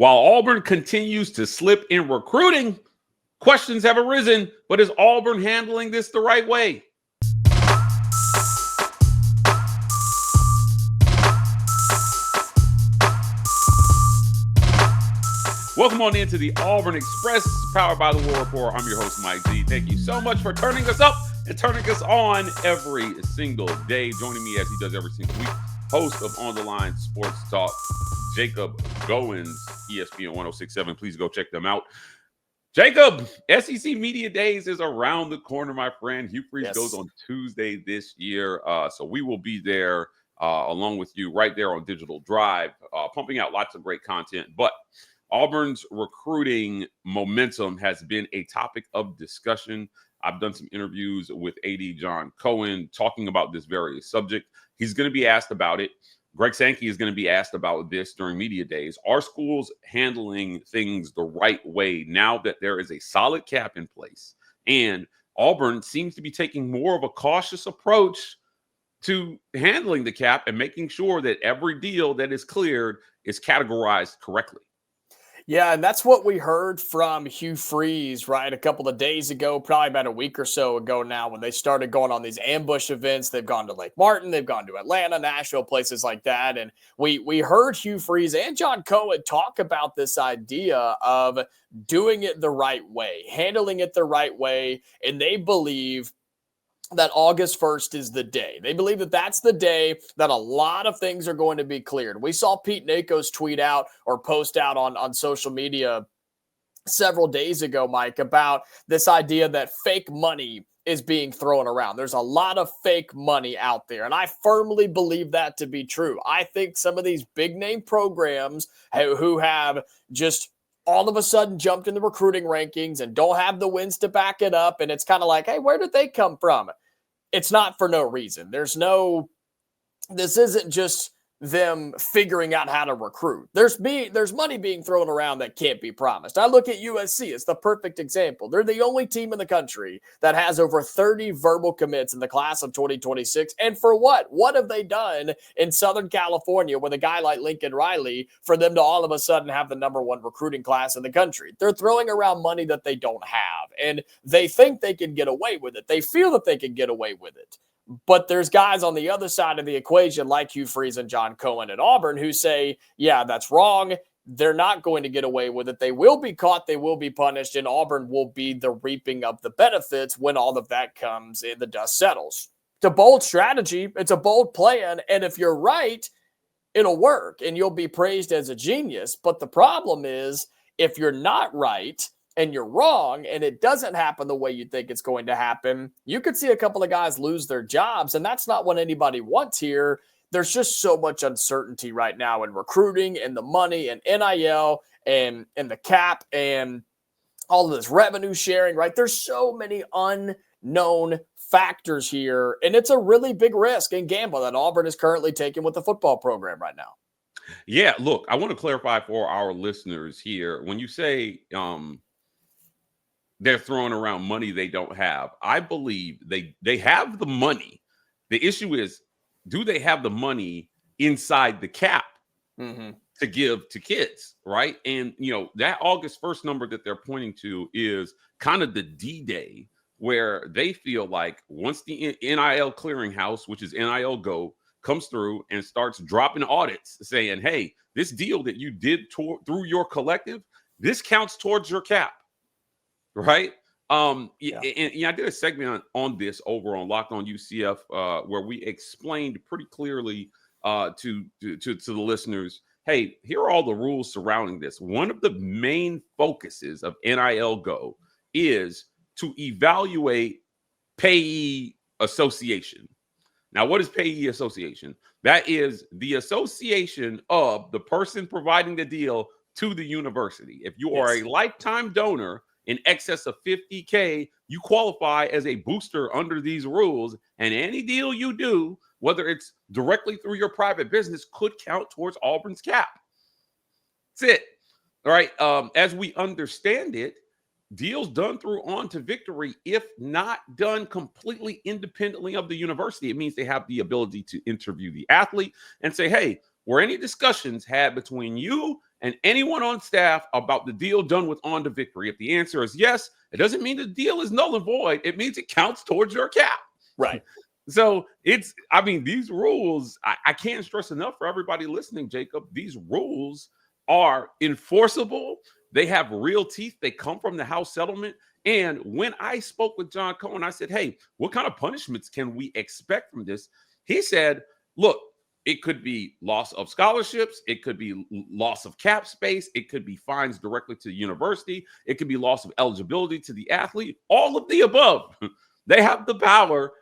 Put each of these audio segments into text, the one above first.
While Auburn continues to slip in recruiting, questions have arisen, but is Auburn handling this the right way? Welcome on into the Auburn Express, powered by the War Rapport. I'm your host, Mike Z. Thank you so much for turning us up and turning us on every single day. Joining me as he does every single week, host of On the Line Sports Talk, Jacob Goins, ESPN 106.7. Please go check them out. Jacob, SEC Media Days is around the corner, my friend. Hugh goes on Tuesday this year. So we will be there along with you right there on Digital Drive, pumping out lots of great content. But Auburn's recruiting momentum has been a topic of discussion. I've done some interviews with AD John Cohen talking about this very subject. He's going to be asked about it. Greg Sankey is going to be asked about this during media days. Are schools handling things the right way now that there is a solid cap in place? And Auburn seems to be taking more of a cautious approach to handling the cap and making sure that every deal that is cleared is categorized correctly. Yeah, and that's what we heard from Hugh Freeze, right, a couple of days ago, probably about a week or so ago now, when they started going on these ambush events. They've gone to Lake Martin, they've gone to Atlanta, Nashville, places like that. And we heard Hugh Freeze and John Cohen talk about this idea of doing it the right way, handling it the right way, and they believe that August 1st is the day. They believe that that's the day that a lot of things are going to be cleared. We saw Pete Nako's tweet out or post out on social media several days ago, Mike, about this idea that fake money is being thrown around. There's a lot of fake money out there, and I firmly believe that to be true. I think some of these big name programs who have just all of a sudden jumped in the recruiting rankings and don't have the wins to back it up. And it's kind of like, hey, where did they come from? It's not for no reason. This isn't just them figuring out how to recruit. There's money being thrown around that can't be promised. I look at USC. It's the perfect example. They're the only team in the country that has over 30 verbal commits in the class of 2026. And for what? What have they done in Southern California with a guy like Lincoln Riley for them to all of a sudden have the number one recruiting class in the country? They're throwing around money that they don't have, and they think they can get away with it. They feel that they can get away with it. But there's guys on the other side of the equation like Hugh Freeze and John Cohen at Auburn who say, yeah, that's wrong. They're not going to get away with it. They will be caught. They will be punished. And Auburn will be the reaping of the benefits when all of that comes and the dust settles. It's a bold strategy. It's a bold plan. And if you're right, it'll work and you'll be praised as a genius. But the problem is if you're not right, and you're wrong, and it doesn't happen the way you think it's going to happen, you could see a couple of guys lose their jobs, and that's not what anybody wants here. There's just so much uncertainty right now in recruiting and the money and NIL and the cap and all of this revenue sharing, right? There's so many unknown factors here, and it's a really big risk and gamble that Auburn is currently taking with the football program right now. Yeah, look, I want to clarify for our listeners here. When you say they're throwing around money they don't have, I believe they have the money. The issue is, do they have the money inside the cap to give to kids, right? And, that August 1st number that they're pointing to is kind of the D-Day where they feel like once the NIL Clearinghouse, which is NIL Go, comes through and starts dropping audits saying, hey, this deal that you did through your collective, this counts towards your cap. Right. And I did a segment on this over on Locked On UCF where we explained pretty clearly to the listeners, hey, here are all the rules surrounding this. One of the main focuses of NIL Go is to evaluate Payee association. Now, what is Payee association? That is the association of the person providing the deal to the university. If you are a lifetime donor in excess of $50K, you qualify as a booster under these rules, and any deal you do, whether it's directly through your private business, could count towards Auburn's cap. That's it. All right. As we understand it, deals done through On to Victory, if not done completely independently of the university, it means they have the ability to interview the athlete and say, hey, were any discussions had between you and anyone on staff about the deal done with On to Victory? If the answer is yes, it doesn't mean the deal is null and void. It means it counts towards your cap. Right. So these rules, I can't stress enough for everybody listening, Jacob, these rules are enforceable. They have real teeth. They come from the House settlement. And when I spoke with John Cohen, I said, hey, what kind of punishments can we expect from this? He said, look, it could be loss of scholarships. It could be loss of cap space. It could be fines directly to the university. It could be loss of eligibility to the athlete. All of the above. They have the power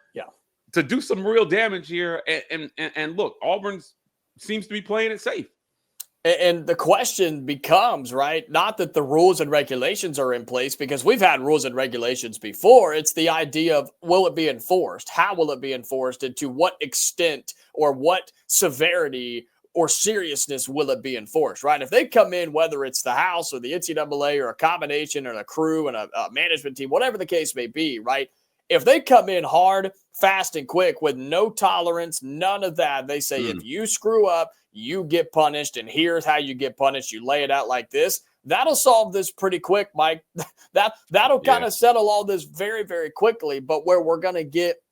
to do some real damage here. And look, Auburn seems to be playing it safe. And the question becomes, right, not that the rules and regulations are in place, because we've had rules and regulations before. It's the idea of, will it be enforced? How will it be enforced? And to what extent or what severity or seriousness will it be enforced, right? If they come in, whether it's the House or the NCAA or a combination or a crew and a management team, whatever the case may be, right? If they come in hard, fast, and quick with no tolerance, none of that, they say, if you screw up, you get punished, and here's how you get punished. You lay it out like this. That'll solve this pretty quick, Mike. That'll kind of settle all this very, very quickly. But where we're going to get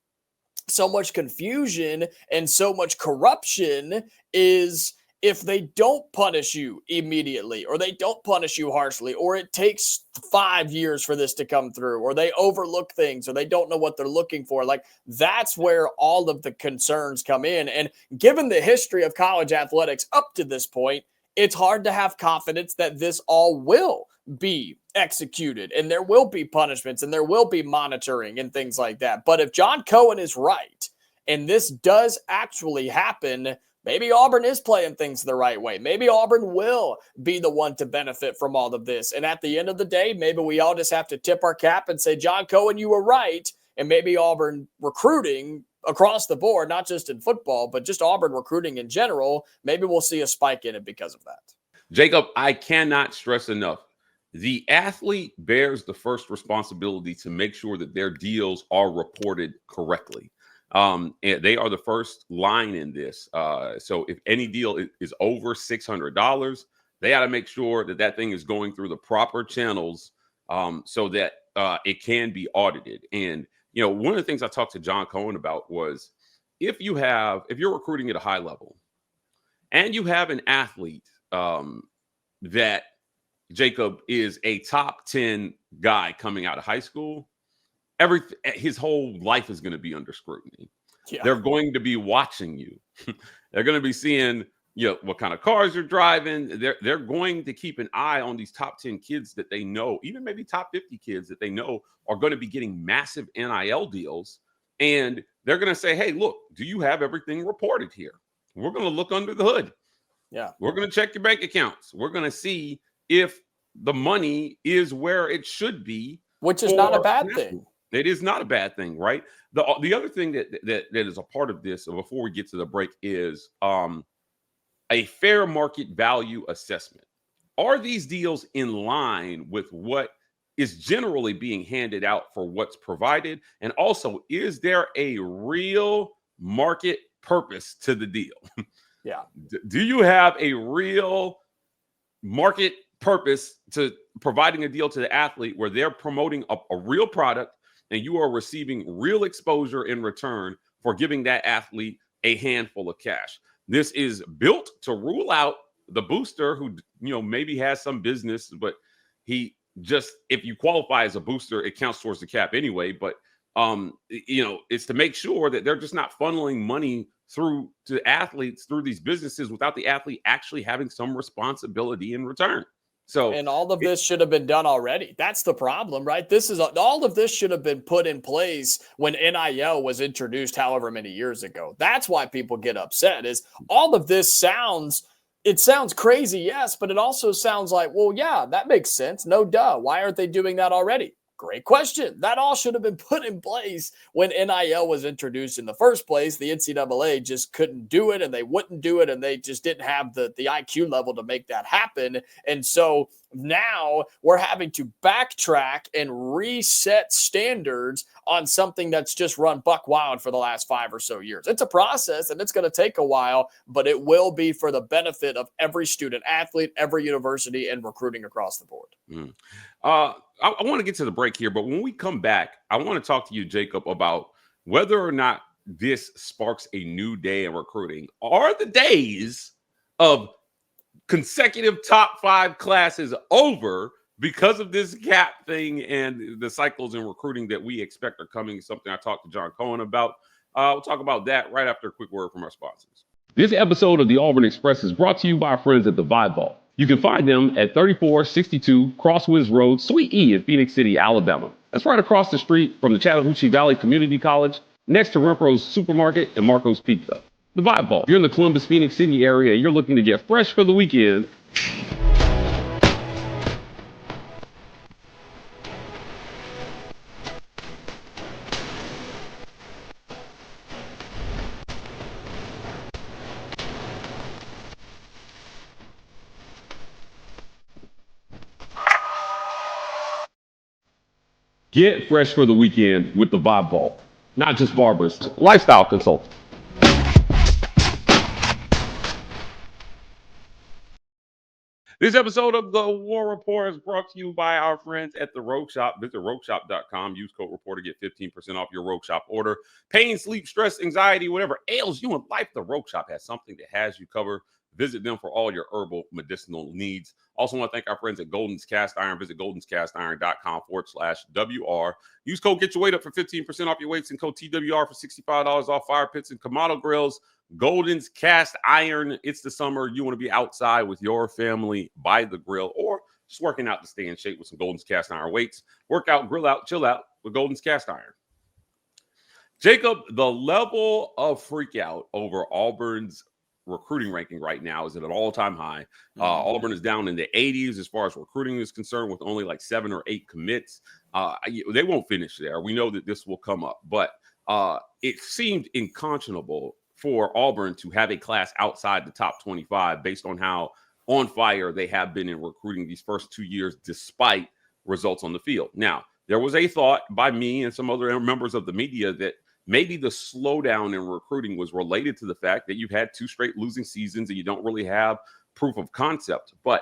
so much confusion and so much corruption is if they don't punish you immediately, or they don't punish you harshly, or it takes 5 years for this to come through, or they overlook things, or they don't know what they're looking for. Like, that's where all of the concerns come in. And given the history of college athletics up to this point, it's hard to have confidence that this all will be executed, and there will be punishments, and there will be monitoring and things like that. But if John Cohen is right, and this does actually happen, maybe Auburn is playing things the right way. Maybe Auburn will be the one to benefit from all of this. And at the end of the day, maybe we all just have to tip our cap and say, John Cohen, you were right. And maybe Auburn recruiting across the board, not just in football, but just Auburn recruiting in general, maybe we'll see a spike in it because of that. Jacob, I cannot stress enough. The athlete bears the first responsibility to make sure that their deals are reported correctly. And they are the first line in this. So if any deal is over $600, they got to make sure that that thing is going through the proper channels so that it can be audited. And, you know, one of the things I talked to John Cohen about was if you're recruiting at a high level and you have an athlete that, Jacob, is a top 10 guy coming out of high school, his whole life is going to be under scrutiny. Yeah. They're going to be watching you. They're going to be seeing, you know, what kind of cars you're driving. They're going to keep an eye on these top 10 kids that they know, even maybe top 50 kids that they know are going to be getting massive NIL deals. And they're going to say, hey, look, do you have everything reported here? We're going to look under the hood. Yeah. We're going to check your bank accounts. We're going to see if the money is where it should be. Which is not a bad thing. It is not a bad thing, right? The other thing that is a part of this, before we get to the break, is a fair market value assessment. Are these deals in line with what is generally being handed out for what's provided? And also, is there a real market purpose to the deal? Yeah. Do you have a real market purpose to providing a deal to the athlete where they're promoting a real product and you are receiving real exposure in return for giving that athlete a handful of cash? This is built to rule out the booster who, you know, maybe has some business, but he just, if you qualify as a booster, it counts towards the cap anyway. But, you know, it's to make sure that they're just not funneling money through to athletes through these businesses without the athlete actually having some responsibility in return. So, and all of this should have been done already. That's the problem, right? All of this should have been put in place when NIL was introduced however many years ago. That's why people get upset, is all of this sounds crazy, yes, but it also sounds like, well, yeah, that makes sense. No duh. Why aren't they doing that already? Great question. That all should have been put in place when NIL was introduced in the first place. The NCAA just couldn't do it, and they wouldn't do it, and they just didn't have the IQ level to make that happen. And so now we're having to backtrack and reset standards on something that's just run buck wild for the last 5 or so years. It's a process and it's going to take a while, but it will be for the benefit of every student athlete, every university, and recruiting across the board. I want to get to the break here, but when we come back, I want to talk to you, Jacob, about whether or not this sparks a new day in recruiting. Are the days of consecutive top 5 classes over because of this gap thing and the cycles in recruiting that we expect are coming? Something I talked to John Cohen about. We'll talk about that right after a quick word from our sponsors. This episode of the Auburn Express is brought to you by our friends at the Vibe Vault. You can find them at 3462 Crosswinds Road, Suite E in Phoenix City, Alabama. That's right across the street from the Chattahoochee Valley Community College, next to Renfro's Supermarket and Marco's Pizza. The Vibe Vault. If you're in the Columbus, Phoenix City area and you're looking to get fresh for the weekend, get fresh for the weekend with the Vibe Vault. Not just barbers, lifestyle consultants. This episode of the War Rapport is brought to you by our friends at the Rogue Shop. Visit rogueshop.com. Use code REPORTER to get 15% off your Rogue Shop order. Pain, sleep, stress, anxiety, whatever ails you in life, the Rogue Shop has something that has you covered. Visit them for all your herbal medicinal needs. Also want to thank our friends at Golden's Cast Iron. Visit goldenscastiron.com/WR. Use code Get Your Weight Up for 15% off your weights and code TWR for $65 off fire pits and Kamado grills. Golden's Cast Iron. It's the summer. You want to be outside with your family by the grill or just working out to stay in shape with some Golden's Cast Iron weights. Work out, grill out, chill out with Golden's Cast Iron. Jacob, the level of freak out over Auburn's recruiting ranking right now is at an all-time high. Auburn is down in the 80s as far as recruiting is concerned with only like 7 or 8 commits. They won't finish there. We know that this will come up, but it seemed unconscionable for Auburn to have a class outside the top 25 based on how on fire they have been in recruiting these first 2 years despite results on the field. Now, there was a thought by me and some other members of the media that maybe the slowdown in recruiting was related to the fact that you've had 2 straight losing seasons and you don't really have proof of concept. But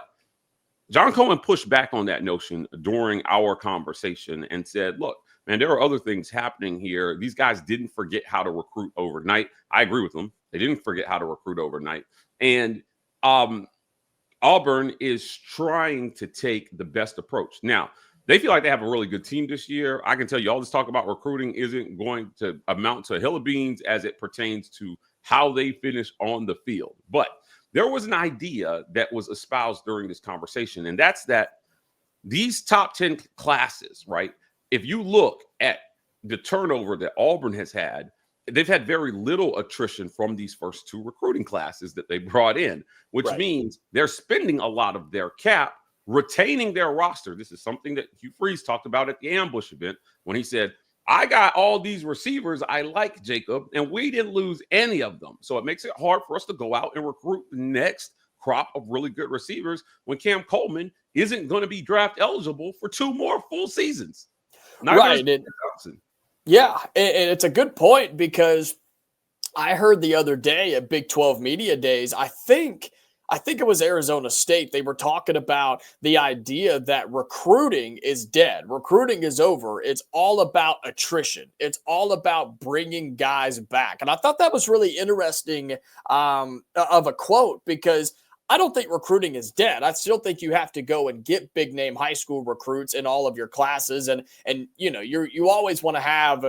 John Cohen pushed back on that notion during our conversation and said, look, man, there are other things happening here. These guys didn't forget how to recruit overnight. I agree with them. They didn't forget how to recruit overnight. And Auburn is trying to take the best approach. Now, they feel like they have a really good team this year. I can tell you all this talk about recruiting isn't going to amount to a hill of beans as it pertains to how they finish on the field. But there was an idea that was espoused during this conversation, and that's that these top 10 classes, right? If you look at the turnover that Auburn has had, they've had very little attrition from these first 2 recruiting classes that they brought in, which means they're spending a lot of their cap retaining their roster. This is something that Hugh Freeze talked about at the ambush event when he said, I got all these receivers I like, Jacob, and we didn't lose any of them. So it makes it hard for us to go out and recruit the next crop of really good receivers when Cam Coleman isn't going to be draft eligible for 2 more full seasons. Right. Yeah, and it's a good point because I heard the other day at Big 12 Media Days, I think it was Arizona State. They were talking about the idea that recruiting is dead. Recruiting is over. It's all about attrition. It's all about bringing guys back. And I thought that was really interesting of a quote because I don't think recruiting is dead. I still think you have to go and get big name high school recruits in all of your classes. And you know, you always want to have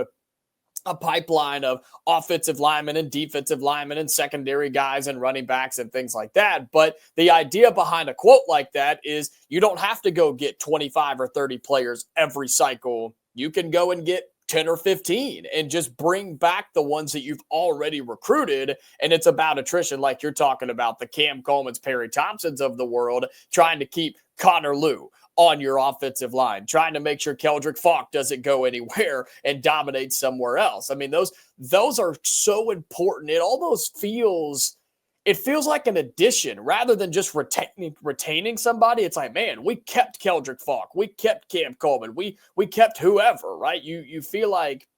a pipeline of offensive linemen and defensive linemen and secondary guys and running backs and things like that. But the idea behind a quote like that is you don't have to go get 25 or 30 players every cycle. You can go and get 10 or 15 and just bring back the ones that you've already recruited. And it's about attrition, like you're talking about the Cam Colemans, Perry Thompsons of the world, trying to keep Connor Lew on your offensive line, trying to make sure Keldrick Falk doesn't go anywhere and dominate somewhere else. I mean, those are so important. It almost feels it feels like an addition rather than just retaining somebody. It's like, man, we kept Keldrick Falk, we kept Cam Coleman, we kept whoever, right? You feel like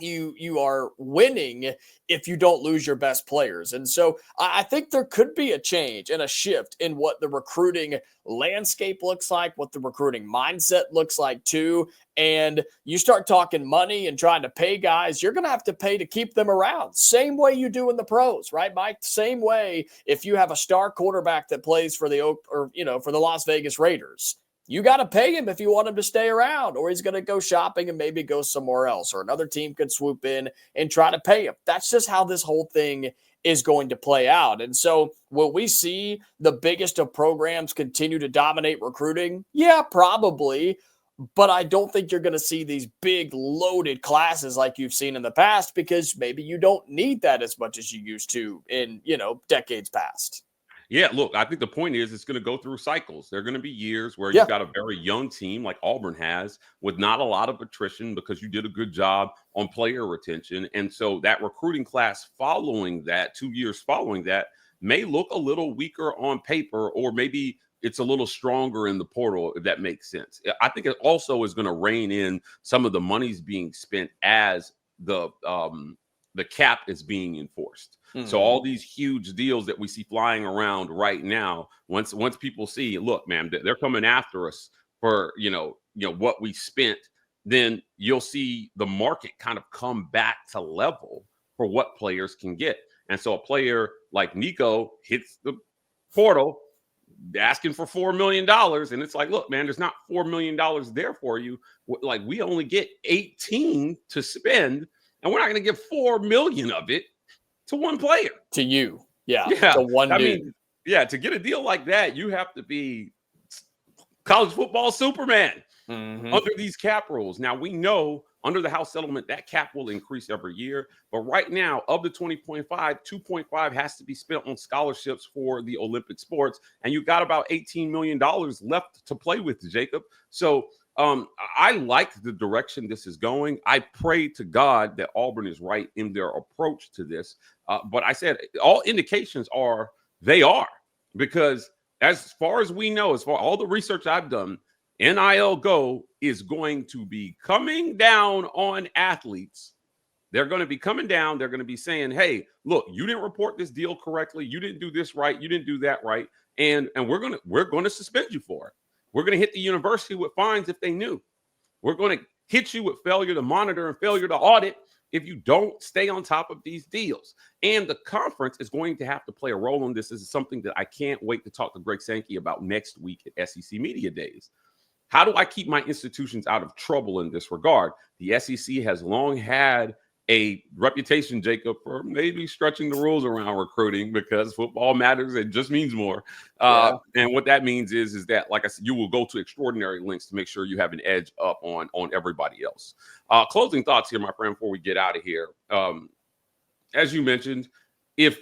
you are winning if you don't lose your best players. And so I think there could be a change and a shift in what the recruiting landscape looks like, what the recruiting mindset looks like too. And you start talking money and trying to pay guys, you're going to have to pay to keep them around. Same way you do in the pros, right, Mike? Same way if you have a star quarterback that plays for the Las Vegas Raiders. You got to pay him if you want him to stay around, or he's going to go shopping and maybe go somewhere else, or another team could swoop in and try to pay him. That's just how this whole thing is going to play out. And so will we see the biggest of programs continue to dominate recruiting? Yeah, probably. But I don't think you're going to see these big loaded classes like you've seen in the past, because maybe you don't need that as much as you used to in, decades past. Yeah, look, I think the point is it's going to go through cycles. There are going to be years where you've got a very young team like Auburn has with not a lot of attrition because you did a good job on player retention. And so that recruiting class following that, 2 years following that, may look a little weaker on paper, or maybe it's a little stronger in the portal, if that makes sense. I think it also is going to rein in some of the monies being spent as the cap is being enforced. So all these huge deals that we see flying around right now, once people see, look, man, they're coming after us for, what we spent, then you'll see the market kind of come back to level for what players can get. And so a player like Nico hits the portal asking for $4 million. And it's like, look, man, there's not $4 million there for you. Like, we only get 18 to spend, and we're not going to give $4 million of it to one player. To you. Yeah. To one dude. To get a deal like that, you have to be college football Superman under these cap rules. Now, we know under the House settlement, that cap will increase every year. But right now, of the 20.5, 2.5 has to be spent on scholarships for the Olympic sports. And you've got about $18 million left to play with, Jacob. So I like the direction this is going. I pray to God that Auburn is right in their approach to this. But I said all indications are they are, because as far as we know, as far all the research I've done, NIL Go is going to be coming down on athletes. They're going to be coming down. They're going to be saying, hey, look, you didn't report this deal correctly. You didn't do this right. You didn't do that right. And we're going to suspend you for it. We're going to hit the university with fines if they knew. We're going to hit you with failure to monitor and failure to audit if you don't stay on top of these deals. And the conference is going to have to play a role in this. This is something that I can't wait to talk to Greg Sankey about next week at SEC Media Days. How do I keep my institutions out of trouble in this regard? The SEC has long had a reputation, Jacob, for maybe stretching the rules around recruiting, because football matters. It just means more. And what that means is that, like I said, you will go to extraordinary lengths to make sure you have an edge up on everybody else. Closing thoughts here, my friend, before we get out of here. As you mentioned, if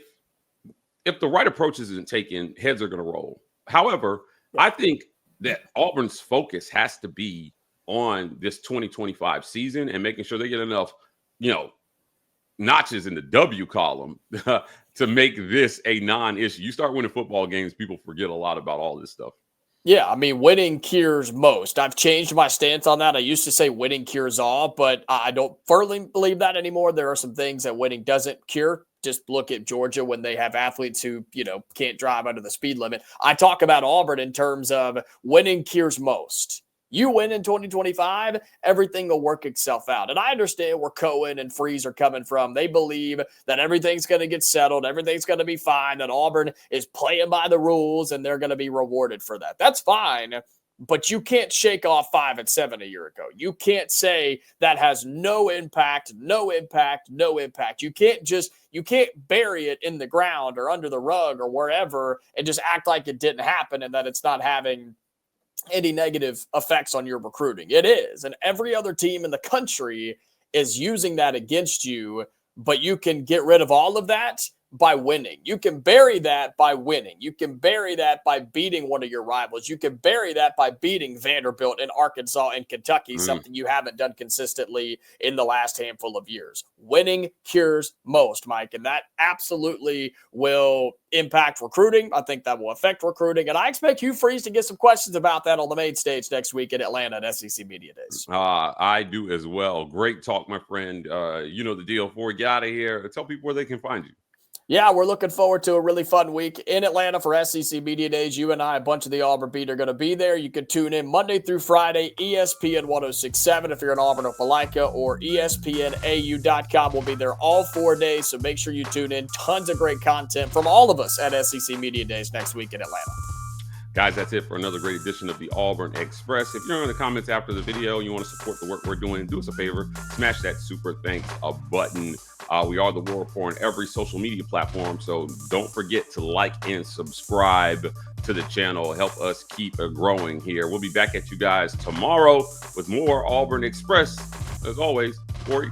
the right approach isn't taken, heads are going to roll. However, I think that Auburn's focus has to be on this 2025 season and making sure they get enough notches in the W column to make this a non-issue. You start winning football games, people forget a lot about all this stuff. Yeah, I mean, winning cures most. I've changed my stance on that. I used to say winning cures all, but I don't firmly believe that anymore. There are some things that winning doesn't cure. Just look at Georgia when they have athletes who, can't drive under the speed limit. I talk about Auburn in terms of winning cures most. You win in 2025, everything will work itself out. And I understand where Cohen and Freeze are coming from. They believe that everything's going to get settled, everything's going to be fine, that Auburn is playing by the rules and they're going to be rewarded for that. That's fine, but you can't shake off 5-7 a year ago. You can't say that has no impact. You can't bury it in the ground or under the rug or wherever and just act like it didn't happen and that it's not having any negative effects on your recruiting. It is. And every other team in the country is using that against you, but you can get rid of all of that by winning. You can bury that by winning. You can bury that by beating one of your rivals. You can bury that by beating Vanderbilt and Arkansas and Kentucky, something you haven't done consistently in the last handful of years. Winning cures most, Mike, and that absolutely will impact recruiting. I think that will affect recruiting, and I expect Hugh Freeze to get some questions about that on the main stage next week in Atlanta at SEC Media Days. I do as well. Great talk, my friend. You know the deal. Before we get out of here, tell people where they can find you. Yeah, we're looking forward to a really fun week in Atlanta for SEC Media Days. You and I, a bunch of the Auburn beat, are going to be there. You can tune in Monday through Friday, ESPN 106.7 if you're in Auburn or Opelika, or ESPNAU.com. We'll be there all 4 days, so make sure you tune in. Tons of great content from all of us at SEC Media Days next week in Atlanta. Guys, that's it for another great edition of the Auburn Express. If you're in the comments after the video and you want to support the work we're doing, do us a favor, smash that super thanks button. We are the War Rapport on every social media platform, so don't forget to like and subscribe to the channel. Help us keep growing here. We'll be back at you guys tomorrow with more Auburn Express. As always, Corey.